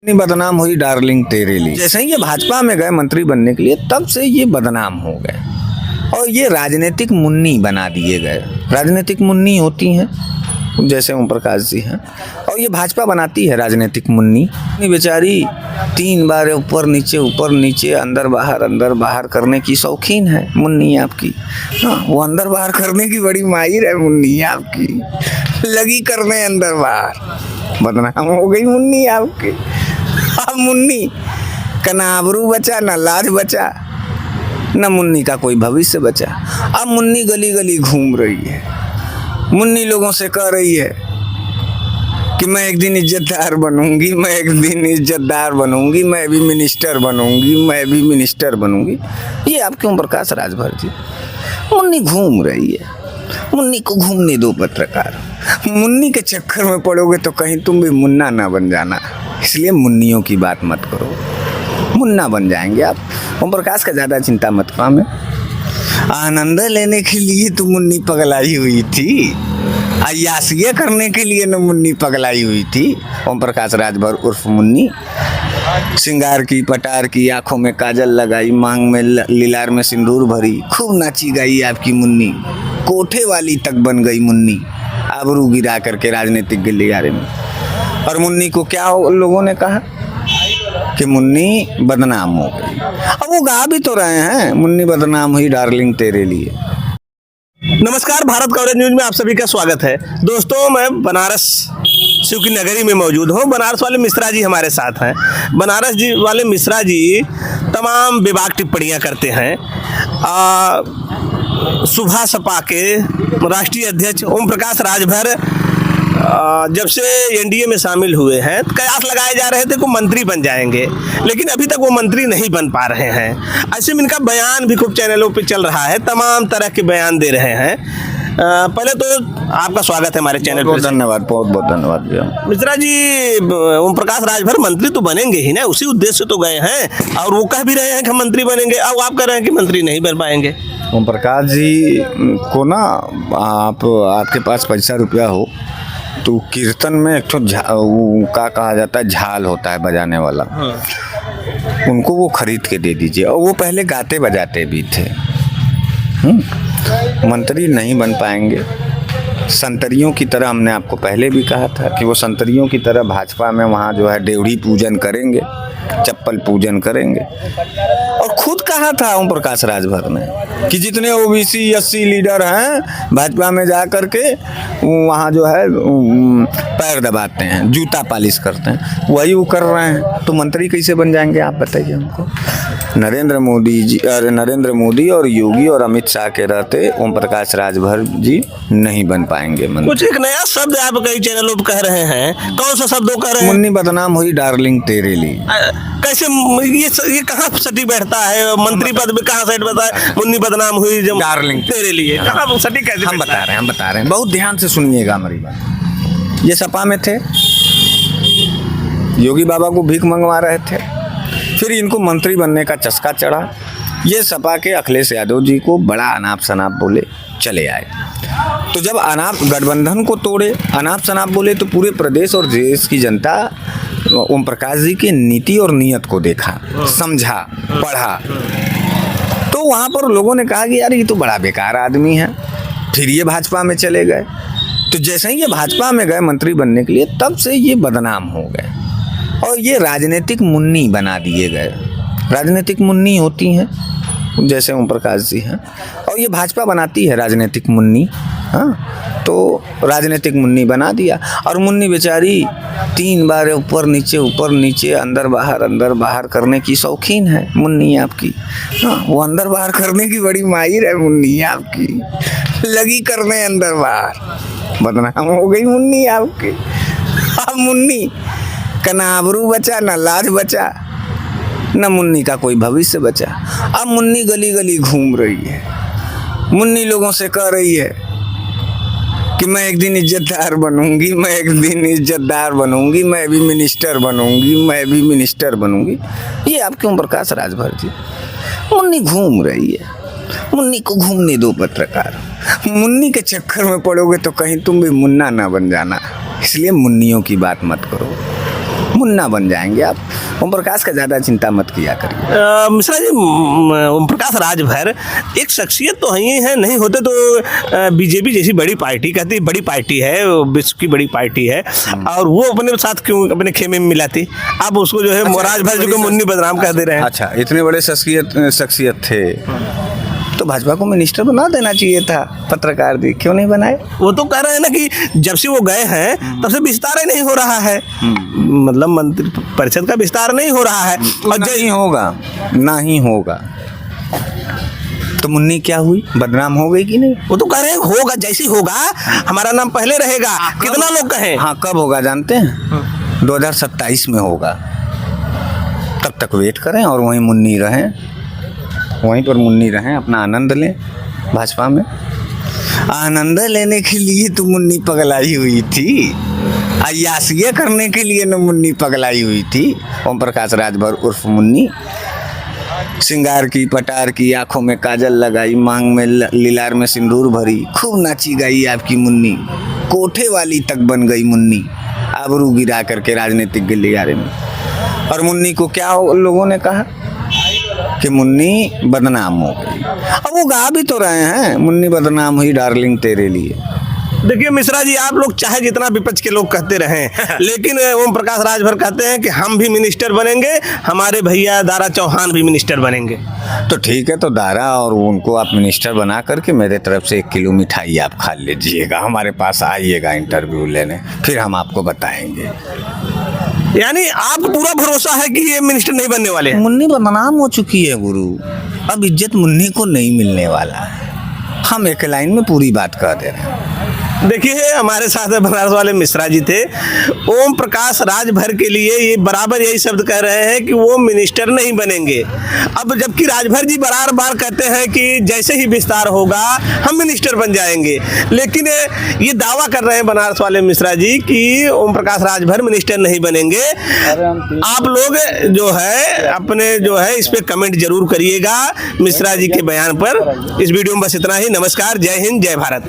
इतनी बदनाम हुई डार्लिंग तेरे लिए। जैसे ही ये भाजपा में गए मंत्री बनने के लिए तब से ये बदनाम हो गए और ये राजनीतिक मुन्नी बना दिए गए। राजनीतिक मुन्नी होती हैं जैसे ओम प्रकाश जी हैं और ये भाजपा बनाती है राजनीतिक मुन्नी। बेचारी 3 बार ऊपर नीचे अंदर बाहर करने की शौकीन है मुन्नी आपकी। हाँ, वो अंदर बाहर करने की बड़ी माहिर है मुन्नी आपकी, लगी करने अंदर बाहर। बदनाम हो गई मुन्नी आपकी। अब मुन्नी का ना आबरू बचा, ना लाज बचा, ना मुन्नी का कोई भविष्य बचा। अब मुन्नी गली गली घूम रही है, मुन्नी लोगों से कह रही है कि मैं एक दिन इज्जतदार बनूंगी, मैं एक दिन इज्जतदार बनूंगी, मैं भी मिनिस्टर बनूंगी। ये आपके ओम प्रकाश राजभर जी, मुन्नी घूम रही है। मुन्नी को घूमने दो पत्रकार। मुन्नी के चक्कर में पड़ोगे तो कहीं तुम भी मुन्ना ना बन जाना, इसलिए मुन्नियों की बात मत करो, मुन्ना बन जाएंगे आप। ओम प्रकाश का ज़्यादा चिंता मत करो। हमें आनंद लेने के लिए तो मुन्नी पगलाई हुई थी, अय्यासियाँ करने के लिए न मुन्नी पगलाई हुई थी। ओम प्रकाश राजभर उर्फ मुन्नी सिंगार की, पटार की, आंखों में काजल लगाई, मांग में लीलार में सिंदूर भरी, खूब नाची गाई आपकी मुन्नी, कोठे वाली तक बन गई मुन्नी, आबरू गिरा करके राजनीतिक गलियारे में। और मुन्नी को क्या लोगों ने कहा कि मुन्नी बदनाम हो गई। अब वो गा भी तो रहे हैं, मुन्नी बदनाम हुई डार्लिंग तेरे लिए। नमस्कार, भारत कवरेज न्यूज में आप सभी का स्वागत है। दोस्तों, मैं बनारस शिव की नगरी में मौजूद हूँ। बनारस वाले मिश्रा जी हमारे साथ हैं। बनारस जी वाले मिश्रा जी तमाम बेबाक टिप्पणियाँ करते हैं। सुबह सपा के राष्ट्रीय अध्यक्ष ओम प्रकाश राजभर जब से एनडीए में शामिल हुए हैं तो कयास लगाए जा रहे थे कि मंत्री बन जाएंगे, लेकिन अभी तक वो मंत्री नहीं बन पा रहे हैं। ऐसे में इनका बयान भी खूब चैनलों पे चल रहा है, तमाम तरह के बयान दे रहे हैं। पहले तो आपका स्वागत है हमारे चैनल पर। धन्यवाद, बहुत बहुत धन्यवाद भैया। मिश्रा जी, ओम प्रकाश राजभर मंत्री तो बनेंगे ही ना, उसी उद्देश्य से तो गए हैं और वो कह भी रहे हैं कि मंत्री बनेंगे, अब आप कह रहे हैं कि मंत्री नहीं बन पाएंगे। ओम प्रकाश जी को ना, आपके पास पैसा रुपया हो तो कीर्तन में एक तो का कहा जाता है झाल होता है बजाने वाला। हाँ। उनको वो खरीद के दे दीजिए। और वो पहले गाते बजाते भी थे। मंत्री नहीं बन पाएंगे। संतरियों की तरह, हमने आपको पहले भी कहा था कि वो संतरियों की तरह भाजपा में वहाँ जो है डेवढ़ी पूजन करेंगे, चप्पल पूजन करेंगे। और खुद कहा था ओम प्रकाश राजभर ने कि जितने ओबीसी एससी लीडर हैं भाजपा में जा करके वहाँ जो है पैर दबाते हैं, जूता पालिश करते हैं, वही वो कर रहे हैं। तो मंत्री कैसे बन जाएंगे आप बताइए हमको। नरेंद्र मोदी और योगी और अमित शाह के रहते ओम प्रकाश राजभर जी नहीं बन पाएंगे मंत्री। कुछ एक नया शब्द आप कई चैनलों पर कह रहे हैं, कौन सा शब्द कह रहे हैं? मुन्नी बदनाम हुई डार्लिंग तेरे लिए। कैसे ये कहाँ सटी बैठता है? मंत्री पद में कहाँ सेट बैठता है? मुन्नी बदनाम हुई जब डार्लिंग तेरे लिए, कहाँ सटी कैसे? हम बता रहे हैं, बहुत ध्यान से सुनिएगा हमारी बात। ये सपा में थे, योगी बाबा को भीख मंगवा रहे थे, फिर इनको मंत्री बनने का चस्का चढ़ा। ये सपा के अखिलेश यादव जी को बड़ा अनाप शनाप बोले, चले आए। तो जब अनाप गठबंधन को तोड़े, अनाप शनाप बोले, तो पूरे प्रदेश और देश की जनता ओम प्रकाश जी की नीति और नीयत को देखा, समझा, पढ़ा। तो वहाँ पर लोगों ने कहा कि यार ये तो बड़ा बेकार आदमी है। फिर ये भाजपा में चले गए। तो जैसे ही ये भाजपा में गए मंत्री बनने के लिए तब से ये बदनाम हो गए और ये राजनीतिक मुन्नी बना दिए गए। राजनीतिक मुन्नी होती हैं जैसे ओम प्रकाश जी हैं और ये भाजपा बनाती है राजनीतिक मुन्नी। हाँ, तो राजनीतिक मुन्नी बना दिया और मुन्नी बेचारी 3 बार ऊपर नीचे अंदर बाहर करने की शौकीन है मुन्नी आपकी। हाँ, वो अंदर बाहर करने की बड़ी माहिर है मुन्नी आपकी, लगी करने अंदर बाहर। बदनाम हो गई मुन्नी आपकी। अब मुन्नी का ना आबरू बचा, ना लाज बचा, ना मुन्नी का कोई भविष्य बचा। अब मुन्नी गली गली घूम रही है, मुन्नी लोगों से कह रही है कि मैं एक दिन इज्जतदार बनूंगी, मैं भी मिनिस्टर बनूंगी। ये आपके ओम प्रकाश राजभर जी, मुन्नी घूम रही है, मुन्नी को घूमने दो पत्रकार। मुन्नी के चक्कर में पड़ोगे तो कहीं तुम भी मुन्ना ना बन जाना, इसलिए मुन्नियों की बात मत करो, मुन्ना बन जाएंगे आप। ओम प्रकाश का ज़्यादा चिंता मत किया करिए। मिश्रा जी, ओम प्रकाश राजभर एक शख्सियत तो ही है, नहीं होते तो बीजेपी जैसी बड़ी पार्टी, कहती है बड़ी पार्टी है, विश्व की बड़ी पार्टी है, और वो अपने साथ क्यों अपने खेमे में मिलाती? आप उसको जो है राजभर जो मुन्नी बदनाम कर दे रहे हैं। अच्छा, इतने बड़े शख्सियत थे तो भाजपा को मिनिस्टर बना देना चाहिए था। पत्रकार भी क्यों नहीं बनाए? वो तो कह रहे हैं ना कि जब से वो गए हैं तब से विस्तार ही नहीं हो रहा है, मतलब मंत्री परिषद का विस्तार नहीं हो रहा है। और नहीं होगा, नहीं होगा तो मुन्नी क्या हुई, बदनाम हो गई कि नहीं? वो तो कह रहे हैं होगा, जैसे होगा हमारा नाम पहले रहेगा। कितना लोग कहें? हाँ, कब होगा जानते हैं? 2027 में होगा। तब तक वेट करें और वहीं मुन्नी रहें, वहीं पर मुन्नी रहें, अपना आनंद लें। भाजपा में आनंद लेने के लिए तो मुन्नी पगलाई हुई थी, अय्यासियाँ करने के लिए न मुन्नी पगलाई हुई थी। ओम प्रकाश राजभर उर्फ मुन्नी श्रृंगार की, पटार की, आंखों में काजल लगाई, मांग में लीलार में सिंदूर भरी, खूब नाची गाई आपकी मुन्नी, कोठे वाली तक बन गई मुन्नी, आबरू गिरा करके राजनीतिक गलियारे में। और मुन्नी को क्या लोगों ने कहा कि मुन्नी बदनाम हो गई। अब वो गा भी तो रहे हैं, मुन्नी बदनाम हुई डार्लिंग तेरे लिए। देखिए मिश्रा जी, आप लोग चाहे जितना विपक्ष के लोग कहते रहें, लेकिन ओम प्रकाश राजभर कहते हैं कि हम भी मिनिस्टर बनेंगे, हमारे भैया दारा चौहान भी मिनिस्टर बनेंगे। तो ठीक है, तो दारा और उनको आप मिनिस्टर बना करके मेरे तरफ से 1 किलो मिठाई आप खा लीजिएगा, हमारे पास आइएगा इंटरव्यू लेने, फिर हम आपको बताएंगे। यानी आपको पूरा भरोसा है कि ये मिनिस्टर नहीं बनने वाले हैं? मुन्नी बदनाम हो चुकी है गुरु, अब इज्जत मुन्नी को नहीं मिलने वाला है। हम एक लाइन में पूरी बात कह दे रहे हैं। देखिए हमारे साथ बनारस वाले मिश्रा जी थे। ओम प्रकाश राजभर के लिए ये बराबर यही शब्द कह रहे हैं कि वो मिनिस्टर नहीं बनेंगे। अब जबकि राजभर जी बार बार कहते हैं कि जैसे ही विस्तार होगा हम मिनिस्टर बन जाएंगे, लेकिन ये दावा कर रहे हैं बनारस वाले मिश्रा जी कि ओम प्रकाश राजभर मिनिस्टर नहीं बनेंगे। आप लोग जो है अपने जो है इस पर कमेंट जरूर करिएगा मिश्रा जी के बयान पर। इस वीडियो में बस इतना ही। नमस्कार, जय हिंद, जय भारत।